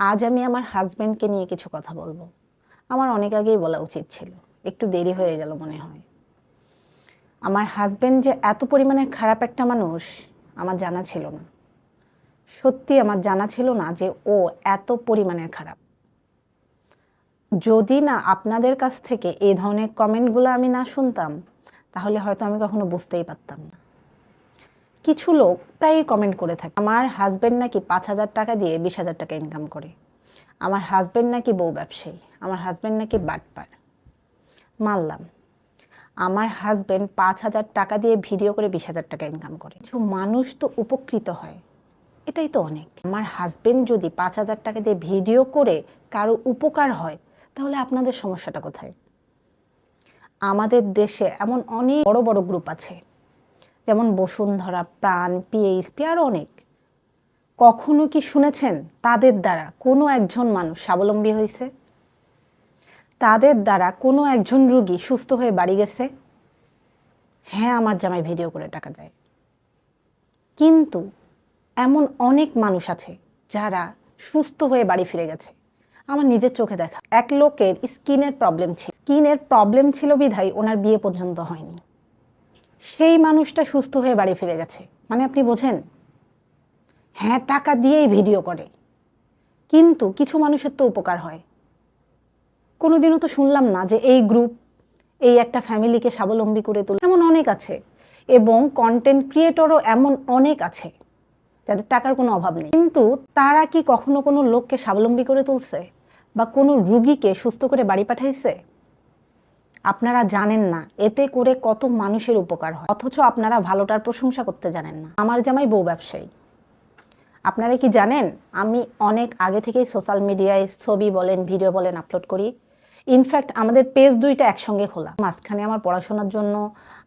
আজ আমি আমার হাজবেন্ডকে নিয়ে কিছু কথা বলবো। আমার অনেক আগেই বলা উচিত ছিল, একটু দেরি হয়ে গেল মনে হয়। আমার হাজবেন্ড যে এত পরিমাণে খারাপ একটা মানুষ আমার জানা ছিল না। সত্যি আমার জানা ছিল না যে ও এত পরিমাণের খারাপ। যদি না আপনাদের কাছ থেকে এই ধরনের কমেন্টগুলো আমি না শুনতাম, তাহলে হয়তো আমি কখনো বুঝতেই পারতাম না। কিছু লোক প্রায়ই কমেন্ট করে থাকে, আমার হাজবেন্ড নাকি 5,000 টাকা দিয়ে 20,000 টাকা ইনকাম করে, আমার হাজবেন্ড নাকি বউ ব্যবসায়ী, আমার হাজবেন্ড নাকি বাটপার। মানলাম, আমার হাজবেন্ড 5,000 টাকা দিয়ে ভিডিও করে 20,000 টাকা ইনকাম করে, কিছু মানুষ তো উপকৃত হয়, এটাই তো অনেক। আমার হাজবেন্ড যদি 5,000 টাকা দিয়ে ভিডিও করে কারো উপকার হয়, তাহলে আপনাদের সমস্যাটা কোথায়? আমাদের দেশে এমন অনেক বড় বড় গ্রুপ আছে, যেমন বসুন্ধরা, প্রাণ, পিএইচপি, আরও অনেক। কখনো কি শুনেছেন তাদের দ্বারা কোনো একজন মানুষ স্বাবলম্বী হয়েছে? তাদের দ্বারা কোনো একজন রুগী সুস্থ হয়ে বাড়ি গেছে? হ্যাঁ, আমার জামাই ভিডিও করে টাকা দেয়, কিন্তু এমন অনেক মানুষ আছে যারা সুস্থ হয়ে বাড়ি ফিরে গেছে। আমার নিজের চোখে দেখা এক লোকের স্কিনের প্রবলেম ছিল বিধায় ওনার বিয়ে পর্যন্ত হয়নি। সেই মানুষটা সুস্থ হয়ে বাড়ি ফিরে গেছে, মানে আপনি বোঝেন? হ্যাঁ, টাকা দিয়েই ভিডিও করে, কিন্তু কিছু মানুষের তো উপকার হয়। কোনোদিনও তো শুনলাম না যে এই গ্রুপ এই একটা ফ্যামিলিকে স্বাবলম্বী করে তোলে। এমন অনেক আছে, এবং কন্টেন্ট ক্রিয়েটরও এমন অনেক আছে যাদের টাকার কোনো অভাব নেই, কিন্তু তারা কি কখনো কোনো লোককে স্বাবলম্বী করে তুলছে বা কোনো রুগীকে সুস্থ করে বাড়ি পাঠাইছে? আপনারা জানেন না এতে করে কত মানুষের উপকার হয়, অথচ আপনারা ভালোটার প্রশংসা করতে জানেন না। আমার জামাই বউ ব্যবসায়ী। আপনারা কি জানেন আমি অনেক আগে থেকেই সোশ্যাল মিডিয়ায় ছবি বলেন, ভিডিও বলেন আপলোড করি। ইনফ্যাক্ট আমাদের পেজ দুইটা একসঙ্গে খোলা। মাঝখানে আমার পড়াশোনার জন্য,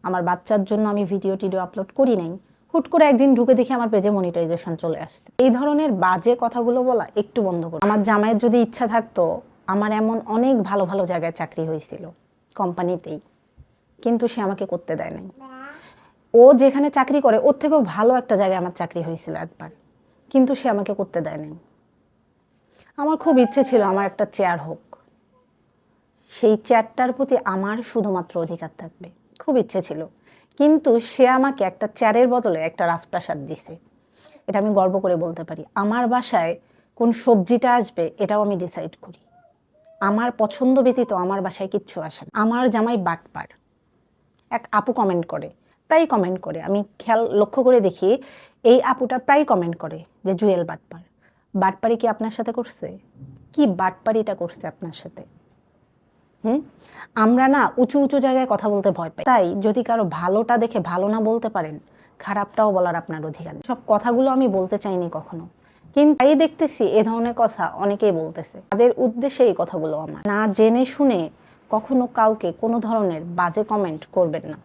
আমার বাচ্চার জন্য আমি ভিডিও টিডিও আপলোড করি নাই। হুট করে একদিন ঢুকে দেখি আমার পেজে মনিটাইজেশন চলে আসছে। এই ধরনের বাজে কথাগুলো বলা একটু বন্ধ করুন। আমার জামাইয়ের যদি ইচ্ছা থাকতো, আমার এমন অনেক ভালো ভালো জায়গায় চাকরি হয়েছিল, কোম্পানিতেই, কিন্তু সে আমাকে করতে দেয় নাই। ও যেখানে চাকরি করে ওর থেকেও ভালো একটা জায়গায় আমার চাকরি হয়েছিল একবার, কিন্তু সে আমাকে করতে দেয় নাই। আমার খুব ইচ্ছে ছিল আমার একটা চেয়ার হোক, সেই চেয়ারটার প্রতি আমার শুধুমাত্র অধিকার থাকবে, খুব ইচ্ছে ছিল। কিন্তু সে আমাকে একটা চেয়ারের বদলে একটা রাজপ্রাসাদ দিছে। এটা আমি গর্ব করে বলতে পারি। আমার বাসায় কোন সবজিটা আসবে এটাও আমি ডিসাইড করি। আমার পছন্দ ব্যতীত আমার বাসায় কিচ্ছু আসে না। আমার জামাই বাটপার। এক আপু কমেন্ট করে, প্রায় কমেন্ট করে, আমি লক্ষ্য করে দেখি এই আপুটা প্রায় কমেন্ট করে যে জুয়েল বাটপার। বাটপারি কি আপনার সাথে করছে? কি বাটপারিটা করছে আপনার সাথে? আমরা না উঁচু উঁচু জায়গায় কথা বলতে ভয় পাই, তাই যদি কারো ভালোটা দেখে ভালো না বলতে পারেন, খারাপটাও বলার আপনার অধিকার নেই। সব কথাগুলো আমি বলতে চাইনি কখনো, কিন্তু তাই দেখতেছি এ ধরনের কথা অনেকেই বলতেছে। তাদের উদ্দেশ্যে এই কথাগুলো। আমার না জেনে শুনে কখনো কাউকে কোনো ধরনের বাজে কমেন্ট করবেন না।